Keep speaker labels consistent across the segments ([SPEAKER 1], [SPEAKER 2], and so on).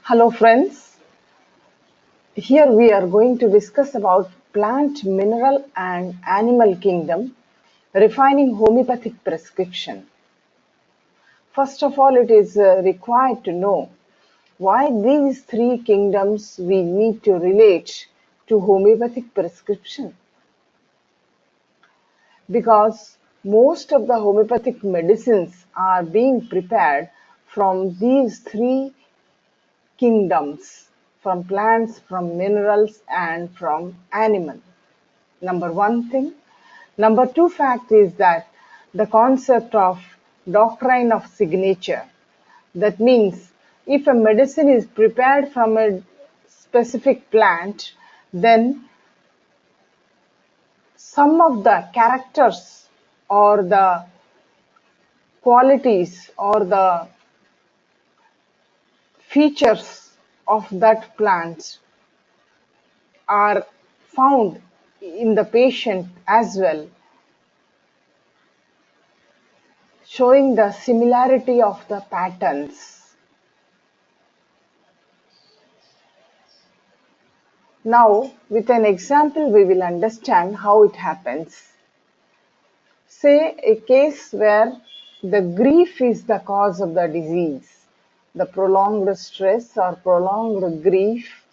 [SPEAKER 1] Hello friends, here we are going to discuss about plant, mineral and animal kingdom, refining homeopathic prescription. First of all, it is required to know why these three kingdoms we need to relate to homeopathic prescription. Because most of the homeopathic medicines are being prepared from these three kingdoms, from plants, from minerals and from animal. Number one thing. Number two fact is that the concept of doctrine of signature. That means if a medicine is prepared from a specific plant, then some of the characters or the qualities or the features of that plant are found in the patient as well, showing the similarity of the patterns. Now, with an example, we will understand how it happens. Say a case where the grief is the cause of the disease. The prolonged stress or prolonged grief,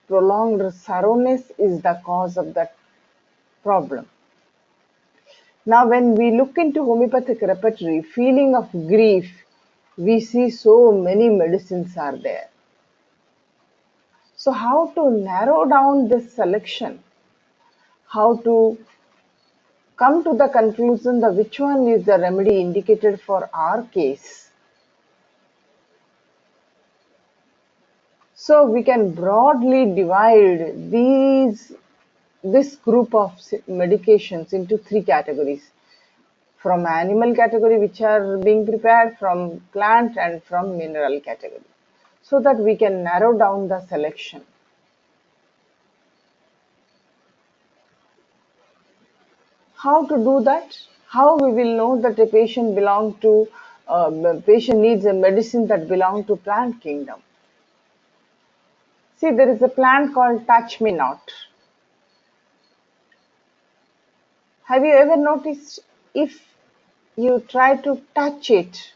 [SPEAKER 1] prolonged sorrowness is the cause of that problem. Now, when we look into homeopathic repertory, feeling of grief, we see so many medicines are there. So how to narrow down this selection? How to come to the conclusion that which one is the remedy indicated for our case? So we can broadly divide this group of medications into three categories. From animal category, which are being prepared, from plant and from mineral category, so that we can narrow down the selection. How to do that? How we will know that a patient patient needs a medicine that belongs to plant kingdom? See, there is a plant called touch me not. Have you ever noticed if you try to touch it,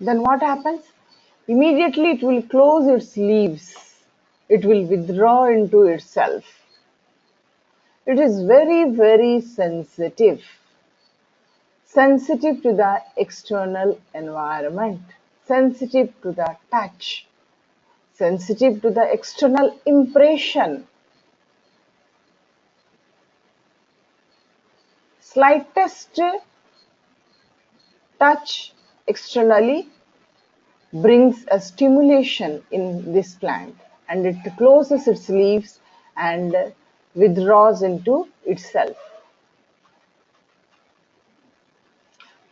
[SPEAKER 1] then what happens? Immediately it will close its leaves. It will withdraw into itself. It is very, very sensitive. Sensitive to the external environment, sensitive to the touch, sensitive to the external impression. Slightest touch externally brings a stimulation in this plant, and it closes its leaves and withdraws into itself.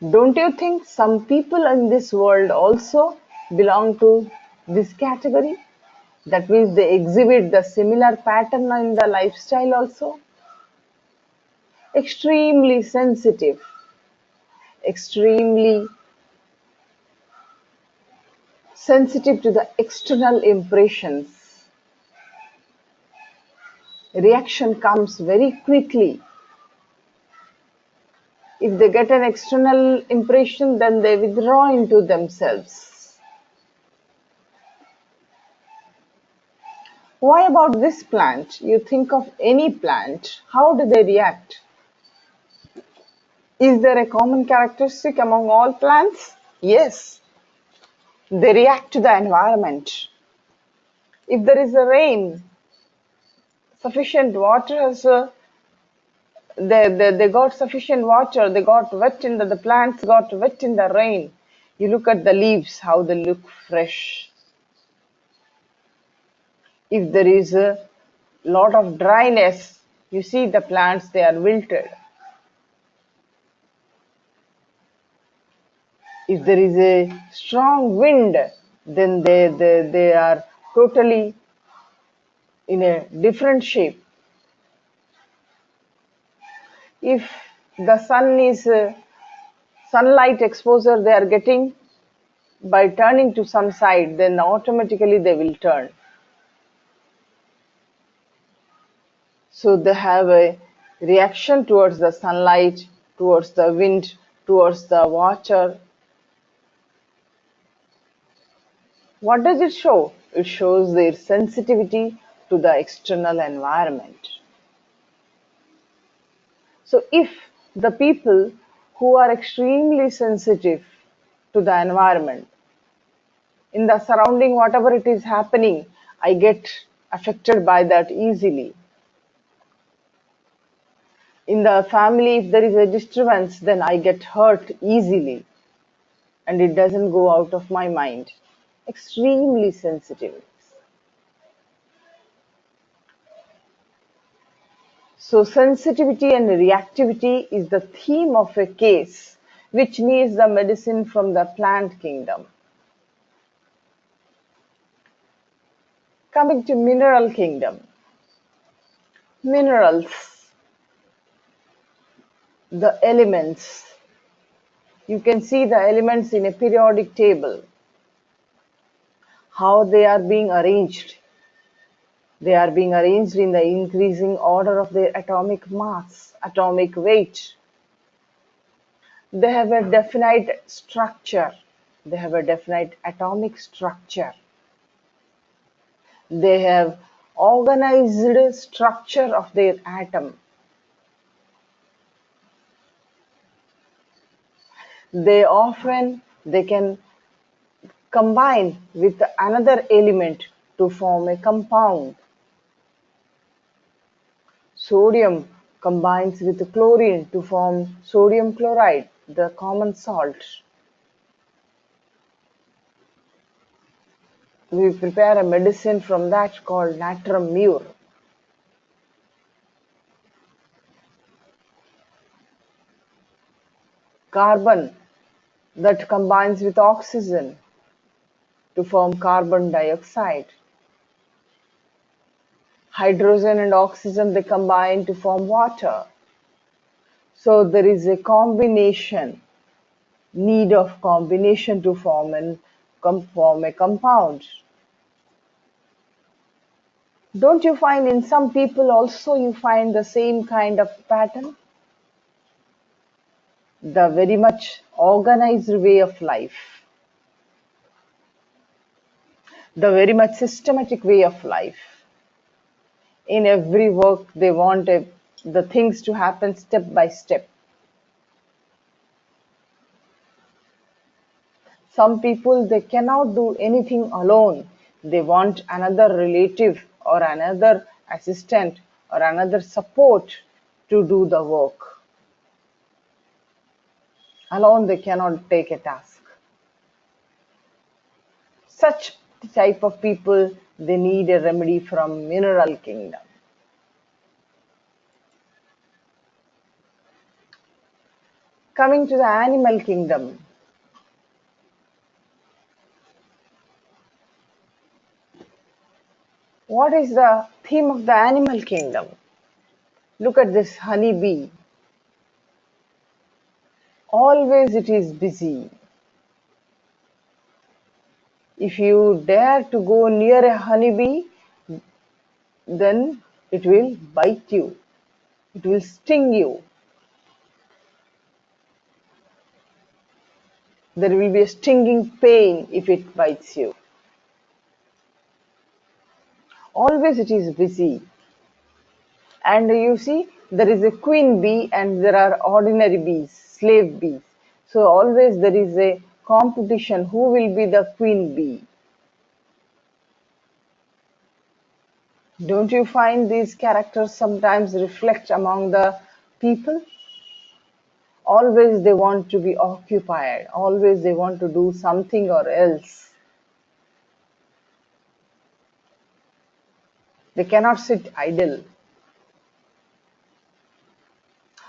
[SPEAKER 1] Don't you think some people in this world also belong to this category? That means they exhibit the similar pattern in the lifestyle also. Extremely sensitive, extremely sensitive to the external impressions. Reaction comes very quickly. If they get an external impression, then they withdraw into themselves. Why about this plant? You think of any plant, how do they react? Is there a common characteristic among all plants? Yes, they react to the environment. If there is a rain, sufficient water has they got sufficient water, they got wet in the plants got wet in the rain. You look at the leaves, how they look fresh. If there is a lot of dryness, you see the plants, they are wilted. If there is a strong wind, then they are totally in a different shape. If the sun is sunlight exposure they are getting, by turning to some side, then automatically they will turn. So they have a reaction towards the sunlight, towards the wind, towards the water. What does it show? It shows their sensitivity to the external environment. So if the people who are extremely sensitive to the environment, in the surrounding, whatever it is happening, I get affected by that easily. In the family, if there is a disturbance, then I get hurt easily and it doesn't go out of my mind. Extremely sensitive. So sensitivity and reactivity is the theme of a case which needs the medicine from the plant kingdom. Coming to mineral kingdom. Minerals, the elements. You can see the elements in a periodic table, how they are being arranged. They are being arranged in the increasing order of their atomic mass, atomic weight. They have a definite structure. They have a definite atomic structure. They have organized structure of their atom. They can combine with another element to form a compound. Sodium combines with chlorine to form sodium chloride, the common salt. We prepare a medicine from that called natrum mur. Carbon that combines with oxygen to form carbon dioxide. Hydrogen and oxygen, they combine to form water. So there is a combination, need of combination to form a compound. Don't you find in some people also you find the same kind of pattern? The very much organized way of life, the very much systematic way of life. In every work, they want the things to happen step by step. Some people, they cannot do anything alone. They want another relative or another assistant or another support to do the work. Alone, they cannot take a task. Such type of people, they need a remedy from mineral kingdom. Coming to the animal kingdom. What is the theme of the animal kingdom? Look at this honey bee. Always it is busy. If you dare to go near a honeybee, then it will bite you. It will sting you. There will be a stinging pain if it bites you. Always it is busy. And you see, there is a queen bee and there are ordinary bees, slave bees. So always there is a competition. Who will be the queen bee? Don't you find these characters sometimes reflect among the people? Always they want to be occupied. Always they want to do something or else. They cannot sit idle.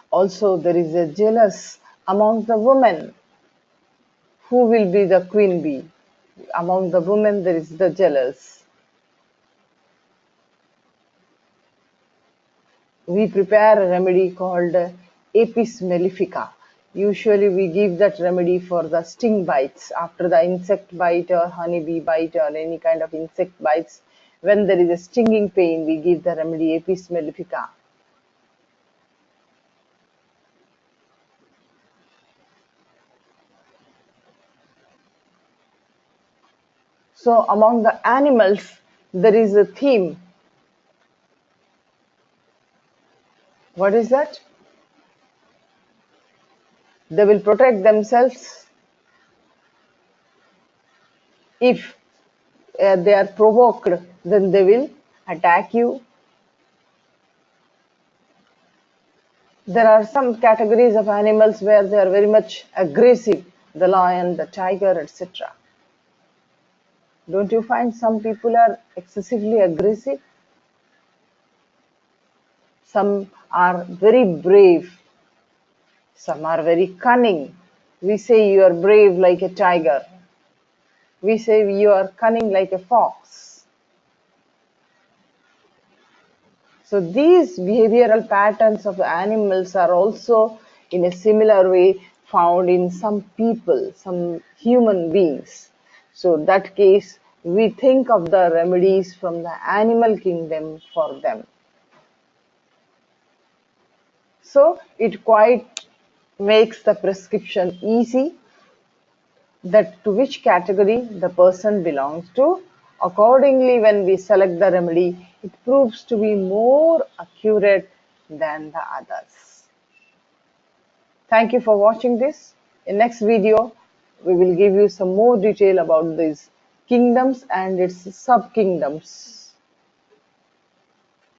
[SPEAKER 1] Also, there is a jealous among the women. Who will be the queen bee? Among the women, there is the jealous. We prepare a remedy called Apis mellifica. Usually we give that remedy for the sting bites. After the insect bite or honeybee bite or any kind of insect bites, when there is a stinging pain, we give the remedy Apis mellifica. So among the animals, there is a theme. What is that? They will protect themselves if they are provoked, then they will attack you. There are some categories of animals where they are very much aggressive, the lion, the tiger, etc. Don't you find some people are excessively aggressive? Some are very brave, some are very cunning. We say you are brave like a tiger. We say you are cunning like a fox. So these behavioral patterns of animals are also in a similar way found in some people, some human beings. So that case, we think of the remedies from the animal kingdom for them. So it quite makes the prescription easy that to which category the person belongs to. Accordingly, when we select the remedy, it proves to be more accurate than the others. Thank you for watching this. In next video, we will give you some more detail about these kingdoms and its sub-kingdoms.